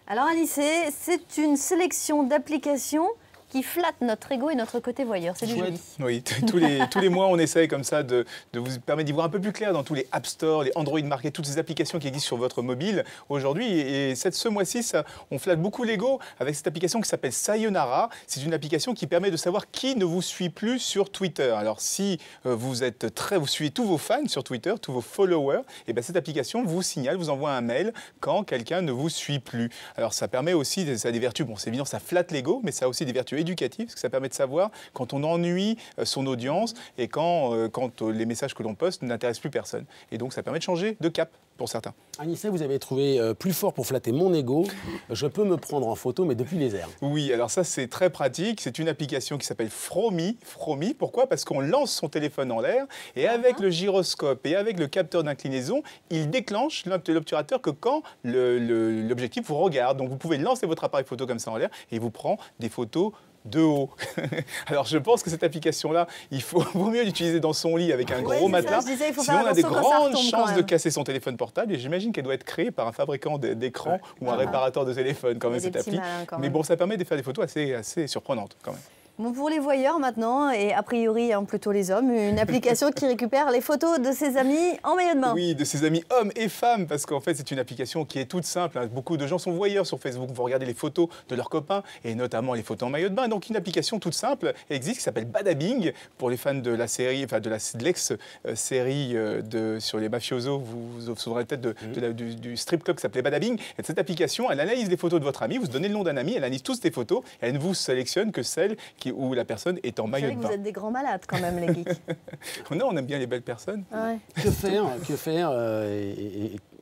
Alors Anissé, c'est une sélection d'applications qui flattent notre ego et notre côté voyeur. C'est du joli. Oui, tous les mois, on essaye comme ça de vous permettre d'y voir un peu plus clair dans tous les App Store, les Android Market, toutes ces applications qui existent sur votre mobile aujourd'hui. Et ce mois-ci, on flatte beaucoup l'ego avec cette application qui s'appelle Sayonara. C'est une application qui permet de savoir qui ne vous suit plus sur Twitter. Alors si vous suivez tous vos fans sur Twitter, tous vos followers, et bien cette application vous signale, vous envoie un mail quand quelqu'un ne vous suit plus. Alors ça permet aussi, ça a des vertus, bon c'est évident, ça flatte l'ego, mais ça a aussi des vertus éducatif, parce que ça permet de savoir quand on ennuie son audience et quand les messages que l'on poste n'intéressent plus personne. Et donc ça permet de changer de cap pour certains. Anissé, vous avez trouvé plus fort pour flatter mon ego. Je peux me prendre en photo, mais depuis les airs. Oui, alors ça c'est très pratique. C'est une application qui s'appelle Fromi. Fromi, pourquoi? Parce qu'on lance son téléphone en l'air et avec le gyroscope et avec le capteur d'inclinaison, il déclenche l'obturateur que quand l'objectif vous regarde. Donc vous pouvez lancer votre appareil photo comme ça en l'air et il vous prend des photos de haut. Alors je pense que cette application-là, vaut mieux l'utiliser dans son lit avec un gros matelas. Sinon on a des grandes chances de casser son téléphone portable et j'imagine qu'elle doit être créée par un fabricant d'écran ou un réparateur de téléphone quand même cette appli. Mais bon, ça permet de faire des photos assez surprenantes quand même. Bon, pour les voyeurs maintenant, et a priori plutôt les hommes, une application qui récupère les photos de ses amis en maillot de bain. Oui, de ses amis hommes et femmes, parce qu'en fait c'est une application qui est toute simple. Beaucoup de gens sont voyeurs sur Facebook, vont regarder les photos de leurs copains, et notamment les photos en maillot de bain. Donc une application toute simple existe qui s'appelle Badabing, pour les fans de la série, enfin de l'ex-série sur les mafiosos, vous vous souvenez peut-être du strip club qui s'appelait Badabing. Et cette application, elle analyse les photos de votre ami, vous donnez le nom d'un ami, elle analyse toutes les photos, et elle ne vous sélectionne que celles où la personne est en maillot de bain. Vous êtes des grands malades quand même, les geeks. Non, on aime bien les belles personnes. Ouais. Que faire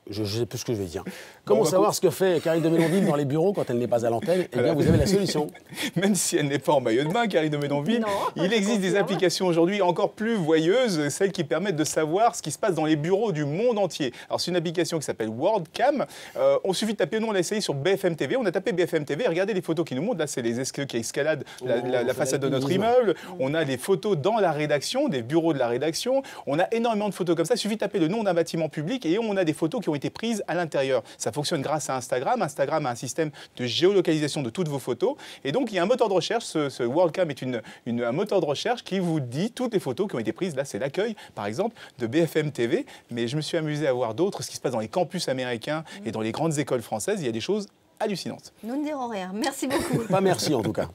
je ne sais plus ce que je vais dire. Comment savoir ce que fait Karine de Ménonville dans les bureaux quand elle n'est pas à l'antenne? Eh bien, vous avez la solution. Même si elle n'est pas en maillot de bain, Karine de Ménonville, il existe des applications aujourd'hui encore plus voyeuses, celles qui permettent de savoir ce qui se passe dans les bureaux du monde entier. Alors, c'est une application qui s'appelle WorldCam. On suffit de taper, nous on l'a essayé sur BFM TV, on a tapé BFM TV, regardez les photos qui nous montrent. Là, c'est les escaliers qui escaladent la façade de notre immeuble. On a des photos dans la rédaction, des bureaux de la rédaction. On a énormément de photos comme ça. Il suffit de taper le nom d'un bâtiment public et on a des photos qui ont été prises à l'intérieur. Ça fonctionne grâce à Instagram. Instagram a un système de géolocalisation de toutes vos photos. Et donc, il y a un moteur de recherche. Ce WorldCam est un moteur de recherche qui vous dit toutes les photos qui ont été prises. Là, c'est l'accueil, par exemple, de BFM TV. Mais je me suis amusé à voir d'autres. Ce qui se passe dans les campus américains et dans les grandes écoles françaises, il y a des choses hallucinantes. Nous ne dirons rien. Merci beaucoup. Pas merci, en tout cas.